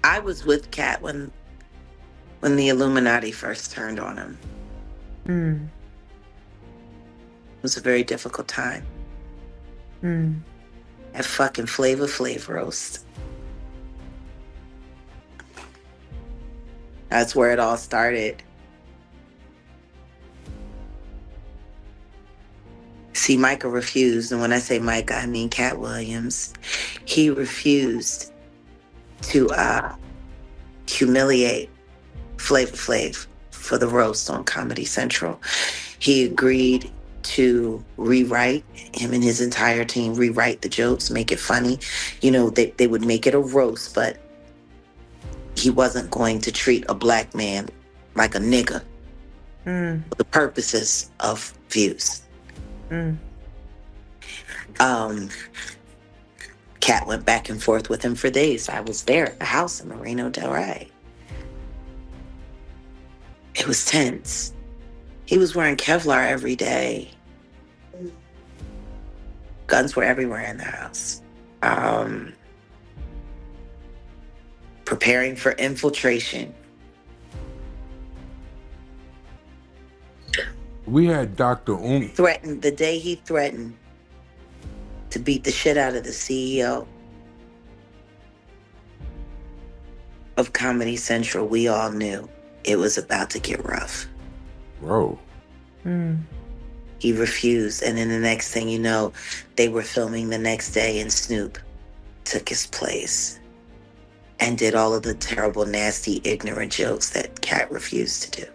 I was with Katt when the Illuminati first turned on him. Mm. It was a very difficult time. Mm. That fucking Flavor Flav roast. That's where it all started. See, Micah refused, and when I say Micah, I mean Katt Williams. He refused to humiliate Flavor Flav for the roast on Comedy Central. He agreed to rewrite, him and his entire team rewrite the jokes, make it funny. You know, they would make it a roast, but he wasn't going to treat a black man like a nigga for the purposes of views. Katt went back and forth with him for days. I was there at the house in Marino Del Rey. It was tense. He was wearing Kevlar every day. Guns were everywhere in the house. Preparing for infiltration. We had Dr. Threatened, the day he threatened to beat the shit out of the CEO of Comedy Central, we all knew it was about to get rough. Bro. He refused, and then the next thing you know, they were filming the next day and Snoop took his place and did all of the terrible, nasty, ignorant jokes that Katt refused to do.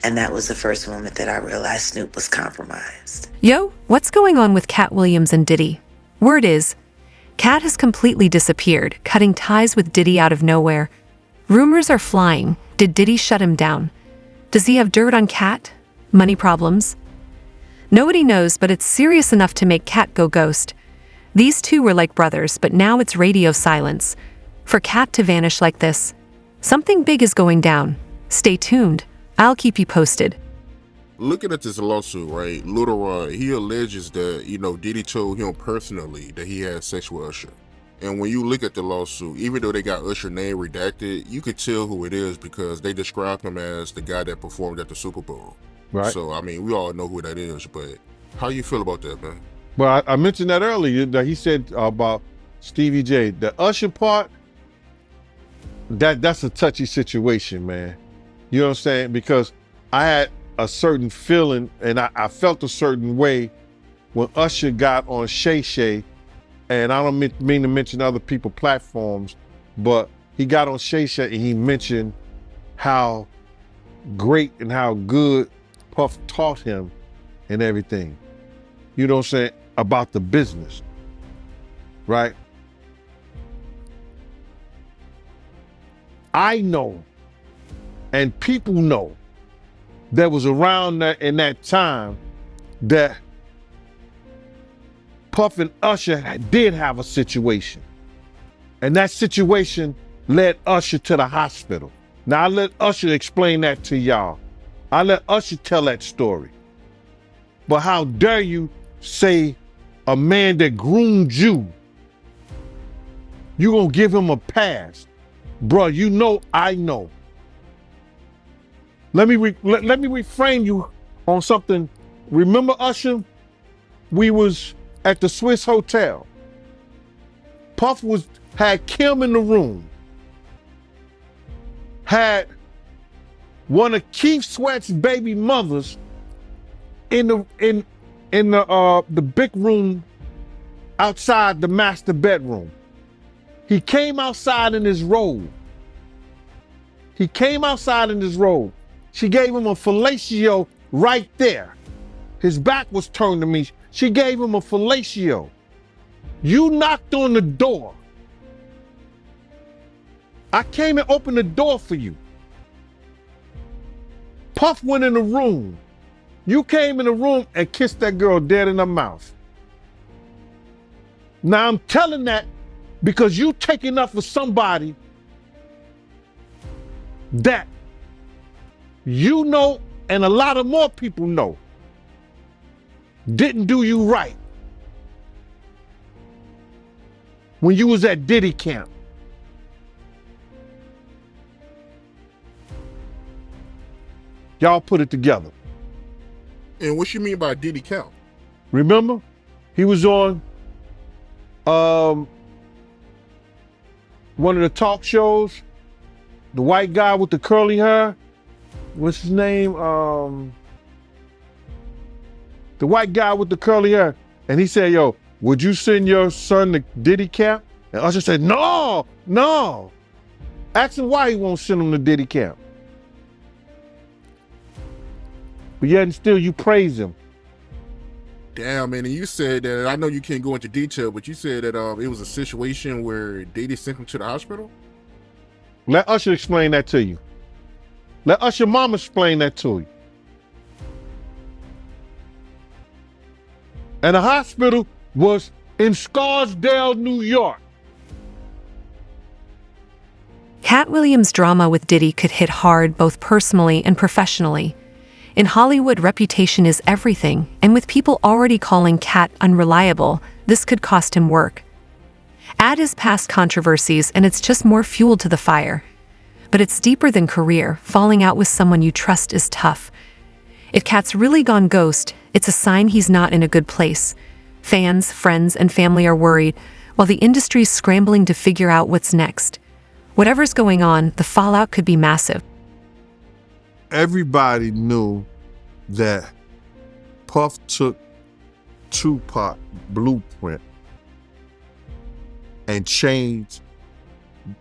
And that was the first moment that I realized Snoop was compromised. Yo, what's going on with Katt Williams and Diddy? Word is, Katt has completely disappeared, cutting ties with Diddy out of nowhere. Rumors are flying. Did Diddy shut him down? Does he have dirt on Katt? Money problems? Nobody knows, but it's serious enough to make Katt go ghost. These two were like brothers, but now it's radio silence. For Katt to vanish like this, something big is going down. Stay tuned. I'll keep you posted. Looking at this lawsuit, right, Lil Rod, he alleges that, Diddy told him personally that he had sex with Usher. And when you look at the lawsuit, even though they got Usher's name redacted, you could tell who it is because they described him as the guy that performed at the Super Bowl. Right. So, we all know who that is, but how you feel about that, man? Well, I mentioned that earlier, that he said about Stevie J. The Usher part, that's a touchy situation, man. You know what I'm saying? Because I had a certain feeling and I felt a certain way when Usher got on Shay Shay, and I don't mean to mention other people's platforms, but he got on Shay Shay and he mentioned how great and how good Puff taught him and everything. You know what I'm saying? About the business, right? I know, and people know, that was around in that time that Puff and Usher did have a situation. And that situation led Usher to the hospital. Now I let Usher explain that to y'all. I let Usher tell that story. But how dare you say a man that groomed you, you gonna give him a pass? Bruh, you know I know. Let me reframe you on something. Remember Usher? We was at the Swiss Hotel. Puff had Kim in the room. Had one of Keith Sweat's baby mothers in the big room outside the master bedroom. He came outside in his robe. She gave him a fellatio right there. His back was turned to me. She gave him a fellatio. You knocked on the door. I came and opened the door for you. Puff went in the room. You came in the room and kissed that girl dead in her mouth. Now I'm telling that because you taking up for somebody that you know and a lot of more people know didn't do you right when you was at Diddy camp. Y'all put it together. And what you mean by Diddy count? Remember? He was on one of the talk shows. The white guy with the curly hair. What's his name? The white guy with the curly hair. And he said, yo, would you send your son to Diddy camp? And Usher said, no. Ask him why he won't send him to Diddy camp. But yet and still you praise him. Damn, man, and you said that, I know you can't go into detail, but you said that it was a situation where Diddy sent him to the hospital? Let Usher explain that to you. Let Usher mama explain that to you. And the hospital was in Scarsdale, New York. Katt Williams' drama with Diddy could hit hard both personally and professionally. In Hollywood, reputation is everything, and with people already calling Katt unreliable, this could cost him work. Add his past controversies and it's just more fuel to the fire. But it's deeper than career. Falling out with someone you trust is tough. If Katt's really gone ghost, it's a sign he's not in a good place. Fans, friends, and family are worried, while the industry's scrambling to figure out what's next. Whatever's going on, the fallout could be massive. Everybody knew that Puff took Tupac blueprint and changed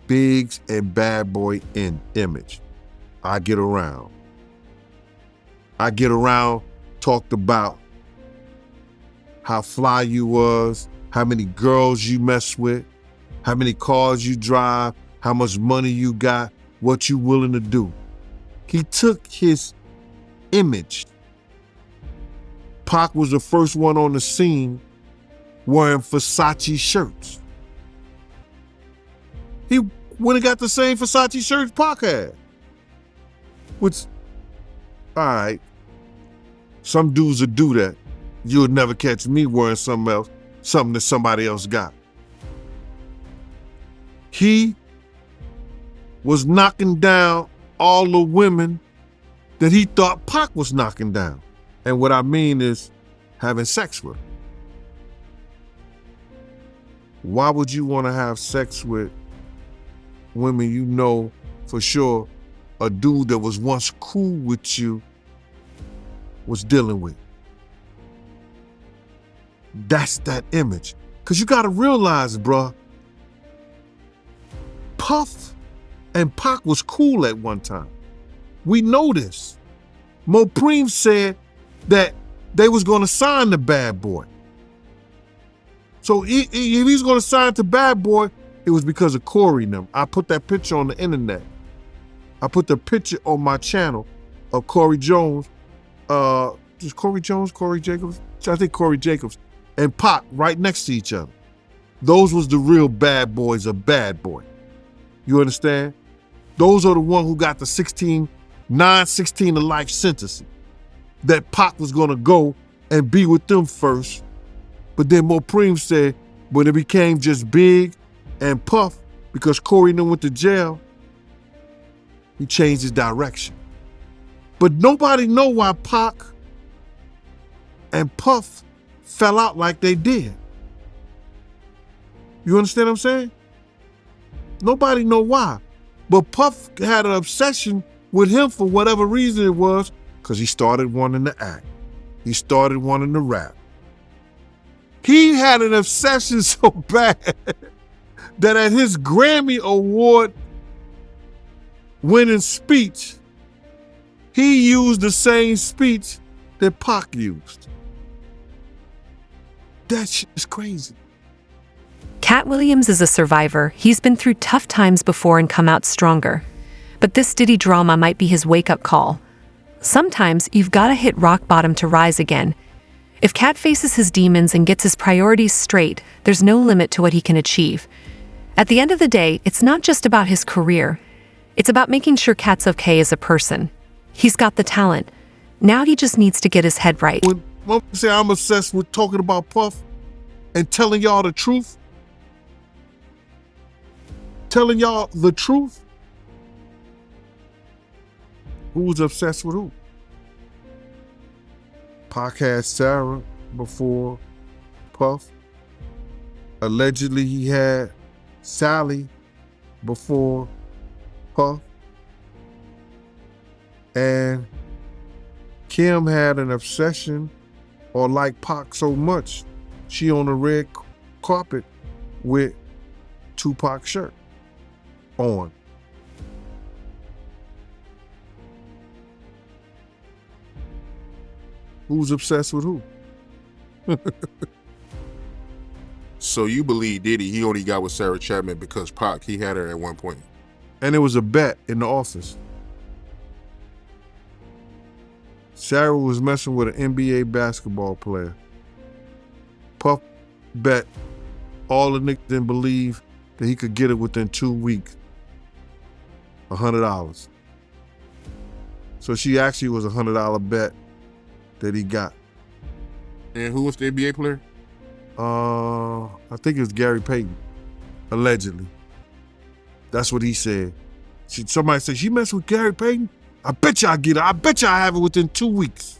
Biggs and Bad Boy in image. I Get Around talked about how fly you was, how many girls you mess with, how many cars you drive, how much money you got, what you willing to do. He took his image. Pac was the first one on the scene wearing Versace shirts. He went and got the same Versace shirts Pac had. Which, all right, some dudes would do that. You would never catch me wearing something else, something that somebody else got. He was knocking down all the women that he thought Pac was knocking down. And what I mean is having sex with. Why would you want to have sex with women you know for sure a dude that was once cool with you was dealing with? That's that image. Because you got to realize, bruh, Puff and Pac was cool at one time. We know this. Mopreme said that they was going to sign the Bad Boy. So if he's going to sign to Bad Boy, it was because of Corey and them. I put that picture on the internet. I put the picture on my channel of Corey Jones. Is Corey Jones, Corey Jacobs? I think Corey Jacobs and Pac right next to each other. Those was the real bad boys of Bad Boy. You understand? Those are the ones who got the 16 to life sentence. That Pac was gonna go and be with them first. But then Mopreme said, when it became just Big and Puff, because Corey and them went to jail, he changed his direction. But nobody know why Pac and Puff fell out like they did. You understand what I'm saying? Nobody know why. But Puff had an obsession with him for whatever reason it was, because he started wanting to act. He started wanting to rap. He had an obsession so bad that at his Grammy Award winning speech, he used the same speech that Pac used. That shit is crazy. Katt Williams is a survivor. He's been through tough times before and come out stronger. But this Diddy drama might be his wake-up call. Sometimes you've got to hit rock bottom to rise again. If Katt faces his demons and gets his priorities straight, there's no limit to what he can achieve. At the end of the day, it's not just about his career. It's about making sure Katt's okay as a person. He's got the talent. Now he just needs to get his head right. When I say I'm obsessed with talking about Puff and telling y'all the truth, who's obsessed with who? Pac had Sarah before Puff. Allegedly, he had Sally before Puff. And Kim had an obsession or liked Pac so much, she on the red carpet with Tupac shirt on. Who's obsessed with who? So you believe Diddy, he only got with Sarah Chapman because Pac, he had her at one point. And it was a bet in the office. Sarah was messing with an NBA basketball player. Puff bet all the niggas didn't believe that he could get it within 2 weeks. $100. So she actually was a $100 bet that he got. And who was the NBA player? I think it was Gary Payton, allegedly. That's what he said. Somebody said, she messed with Gary Payton? I bet you I get it. I bet you I have it within 2 weeks.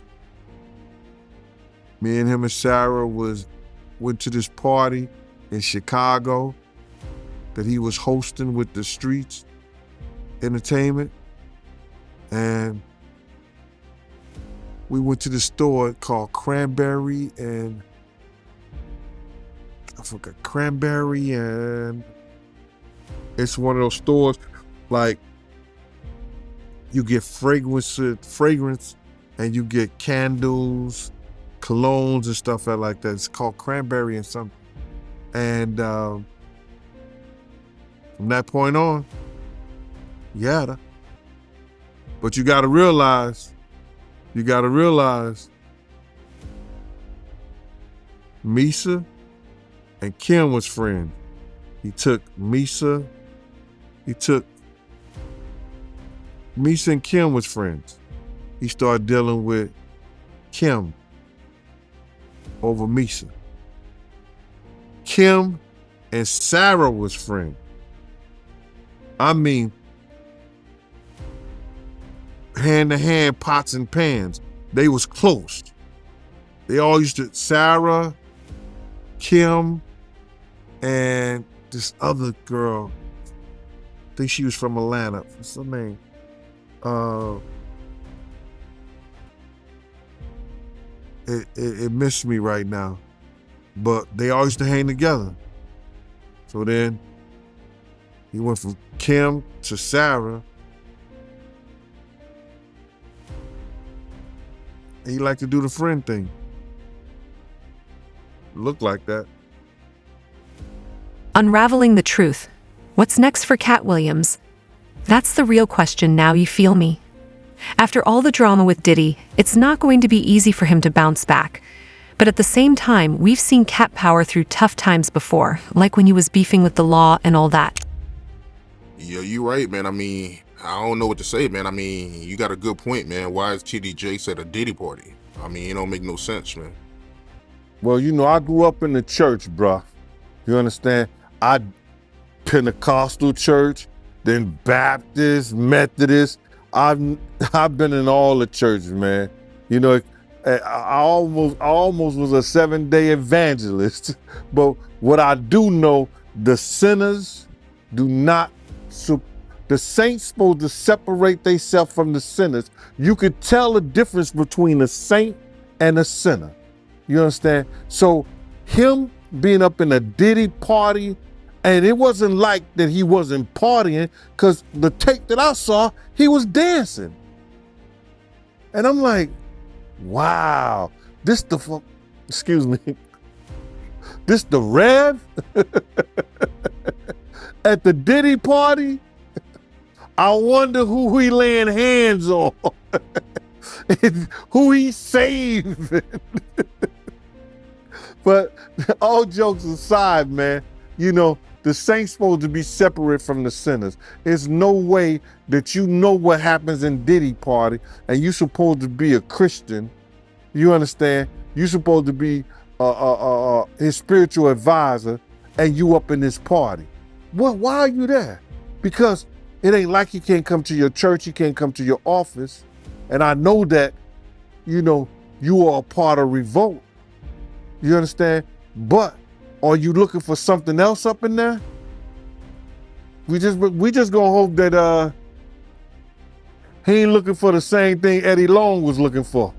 Me and him and Sarah went to this party in Chicago that he was hosting with the Streets Entertainment. And we went to the store called Cranberry and I forgot Cranberry, and it's one of those stores like you get fragrance and you get candles, colognes and stuff like that. It's called Cranberry and something. And from that point on, you had her. But you gotta realize, Misa and Kim was friends. Misa and Kim was friends. He started dealing with Kim over Misa. Kim and Sarah was friends. I mean, hand to hand, pots and pans. They was close. They all used to, Sarah, Kim, and this other girl, I think she was from Atlanta. What's her name? It missed me right now. But they all used to hang together. So then he went from Kim to Sarah. And he liked to do the friend thing. Looked like that. Unraveling the truth. What's next for Katt Williams? That's the real question now, you feel me? After all the drama with Diddy, it's not going to be easy for him to bounce back. But at the same time, we've seen Katt power through tough times before, like when he was beefing with the law and all that. Yeah, you right, man. I mean, I don't know what to say, man. I mean, you got a good point, man. Why is TD Jakes at a Diddy party? I mean, it don't make no sense, man. Well, you know, I grew up in the church, bruh. You understand? I Pentecostal church, then Baptist, Methodist. I've been in all the churches, man. You know, I almost was a 7-day evangelist. But what I do know, the sinners do not, the saints supposed to separate themselves from the sinners. You could tell the difference between a saint and a sinner. You understand? So him being up in a Diddy party, and it wasn't like that he wasn't partying, because the tape that I saw, he was dancing. And I'm like, wow, this the, excuse me, this the Rev at the Diddy party? I wonder who he laying hands on, who he saved. But all jokes aside, man, you know, the saints supposed to be separate from the sinners. There's no way that you know what happens in Diddy party and you supposed to be a Christian. You understand? You supposed to be his spiritual advisor and you up in this party. Why are you there? Because it ain't like he can't come to your church, he can't come to your office. And I know that, you know, You are a part of revolt. You understand? But are you looking for something else up in there? We just gonna hope that he ain't looking for the same thing Eddie Long was looking for.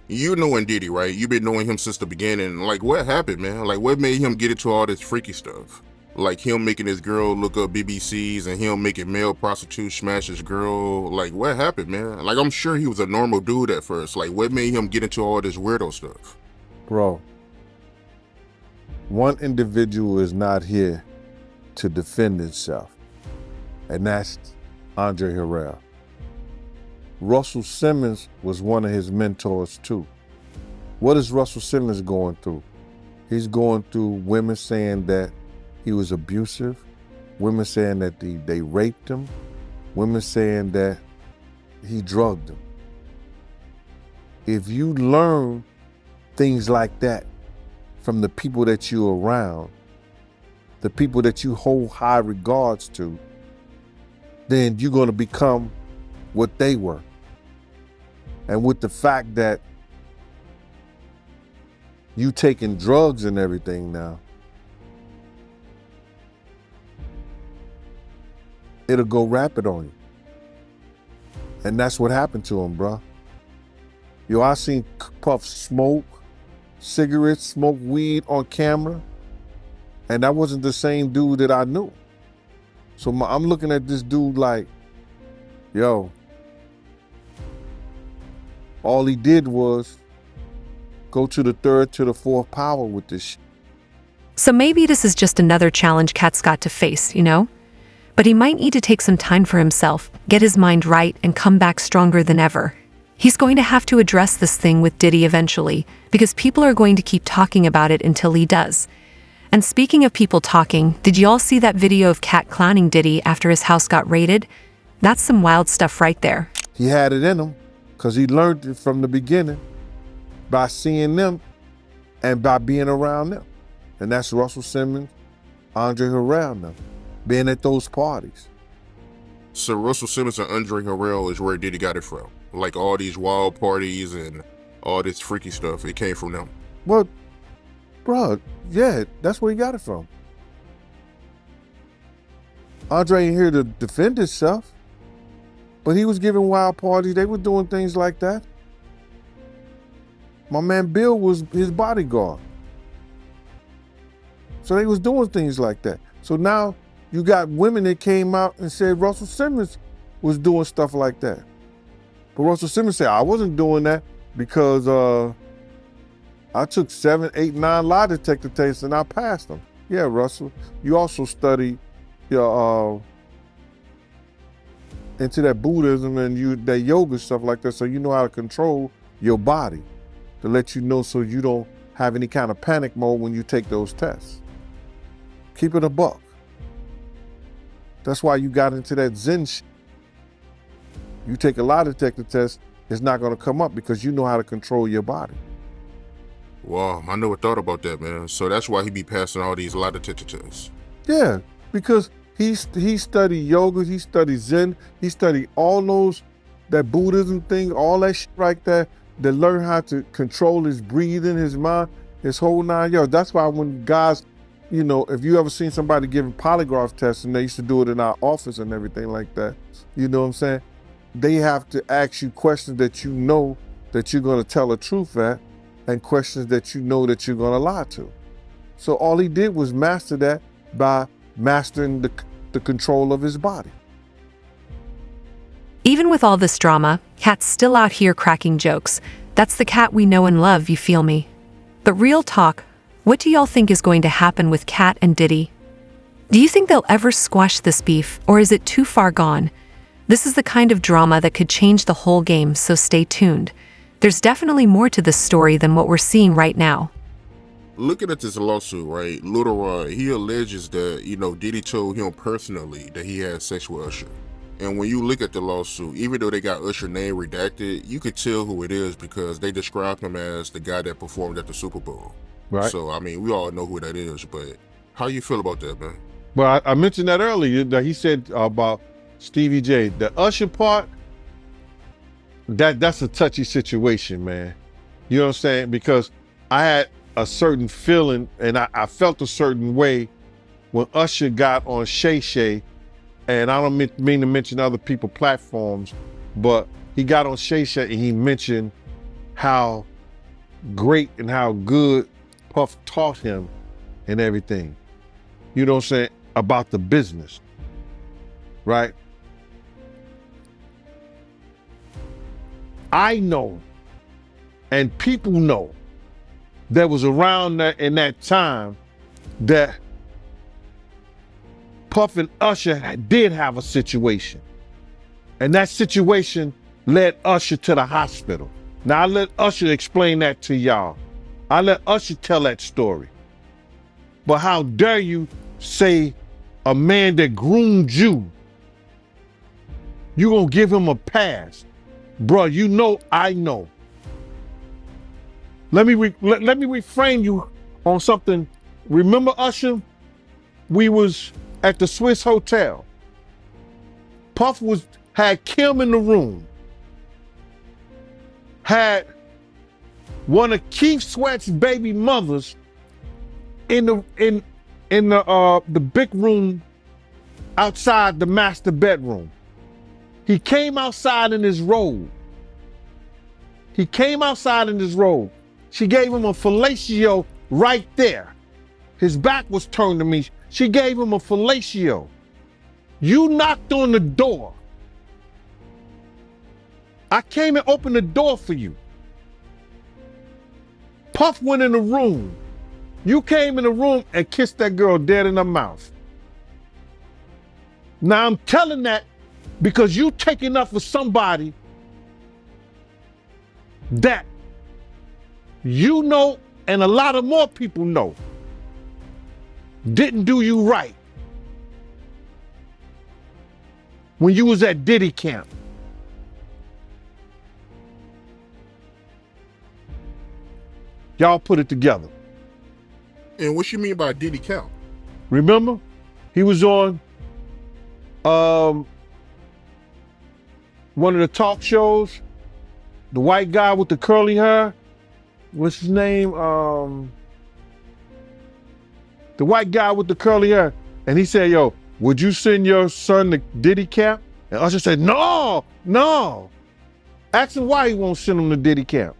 You knowing Diddy, right? You been knowing him since the beginning. Like, what happened, man? Like, what made him get into all this freaky stuff? Like, him making his girl look up BBCs and him making male prostitutes smash his girl. Like, what happened, man? Like, I'm sure he was a normal dude at first. Like, what made him get into all this weirdo stuff? Bro, one individual is not here to defend himself, and that's Andre Harrell. Russell Simmons was one of his mentors too. What is Russell Simmons going through? He's going through women saying that he was abusive, women saying that they raped him, women saying that he drugged them. If you learn things like that from the people that you're around, the people that you hold high regards to, then you're going to become what they were. And with the fact that you taking drugs and everything now, it'll go rapid on you. And that's what happened to him, bro. Yo, I seen Puff smoke cigarettes, smoke weed on camera, and that wasn't the same dude that I knew. So I'm looking at this dude like, yo, all he did was go to the third to the fourth power with this shit. So maybe this is just another challenge Katt's got to face, you know? But he might need to take some time for himself, get his mind right, and come back stronger than ever. He's going to have to address this thing with Diddy eventually, because people are going to keep talking about it until he does. And speaking of people talking, did you all see that video of Katt clowning Diddy after his house got raided? That's some wild stuff right there. He had it in him, because he learned it from the beginning by seeing them and by being around them. And that's Russell Simmons, Andre Harrell now, being at those parties. So Russell Simmons and Andre Harrell is where Diddy got it from. Like all these wild parties and all this freaky stuff, it came from them. Well, bro, yeah, that's where he got it from. Andre ain't here to defend himself, but he was giving wild parties. They were doing things like that. My man Bill was his bodyguard. So they was doing things like that. So now you got women that came out and said Russell Simmons was doing stuff like that. But Russell Simmons said, I wasn't doing that because I took 7, 8, 9 lie detector tests and I passed them. Yeah, Russell, you also studied your into that Buddhism and that yoga stuff like that, so you know how to control your body to let you know so you don't have any kind of panic mode when you take those tests. Keep it a buck. That's why you got into that Zen shit. You take a lie detector test, it's not going to come up because you know how to control your body. Wow, I never thought about that, man. So that's why he be passing all these lie detector tests. Yeah, because he studied yoga, he studied Zen, he studied all those, that Buddhism thing, all that shit right there, that learn how to control his breathing, his mind, his whole 9 yards. That's why when guys, you know, if you ever seen somebody giving polygraph tests, and they used to do it in our office and everything like that, you know what I'm saying? They have to ask you questions that you know that you're going to tell the truth at, and questions that you know that you're going to lie to. So all he did was master that by mastering the control of his body. Even with all this drama, Katt's still out here cracking jokes. That's the Katt we know and love, you feel me? But real talk, what do y'all think is going to happen with Katt and Diddy? Do you think they'll ever squash this beef, or is it too far gone? This is the kind of drama that could change the whole game, so stay tuned. There's definitely more to this story than what we're seeing right now. Looking at this lawsuit, right, Lil Ron, he alleges that, you know, Diddy told him personally that he had sex with Usher. And when you look at the lawsuit, even though they got Usher's name redacted, you could tell who it is because they described him as the guy that performed at the Super Bowl. Right. So, I mean, we all know who that is, but how you feel about that, man? Well, I mentioned that earlier, that he said about Stevie J. The Usher part, that's a touchy situation, man. You know what I'm saying? Because I had a certain feeling and I felt a certain way when Usher got on Shay Shay, and I don't mean to mention other people's platforms, but he got on Shay Shay and he mentioned how great and how good Puff taught him and everything. You know what I'm saying? About the business, right? I know, and people know, that was around that in that time that Puff and Usher did have a situation. And that situation led Usher to the hospital. Now I let Usher explain that to y'all. I let Usher tell that story. But how dare you say a man that groomed you, you gonna give him a pass? Bruh, you know I know. Let me reframe you on something. Remember Usher? We was at the Swiss Hotel. Puff had Kim in the room. Had one of Keith Sweat's baby mothers in the big room outside the master bedroom. He came outside in his robe. He came outside in his robe. She gave him a fellatio right there. His back was turned to me. She gave him a fellatio. You knocked on the door. I came and opened the door for you. Puff went in the room. You came in the room and kissed that girl dead in her mouth. Now I'm telling that because you taking up for somebody that you know and a lot of more people know didn't do you right when you was at Diddy camp. Y'all put it together. And what you mean by Diddy count? Remember? He was on one of the talk shows. The white guy with the curly hair. What's his name? The white guy with the curly hair. And he said, yo, would you send your son to Diddy camp? And Usher said, no. Ask him why he won't send him to Diddy camp.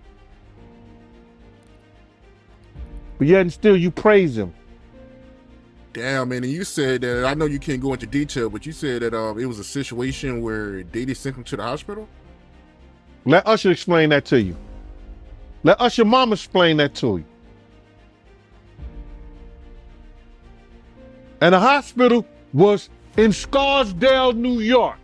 But yet and still you praise him. Damn, man, and you said that, I know you can't go into detail, but you said that it was a situation where Diddy sent him to the hospital? Let Usher explain that to you. Let Usher mama explain that to you. And the hospital was in Scarsdale, New York.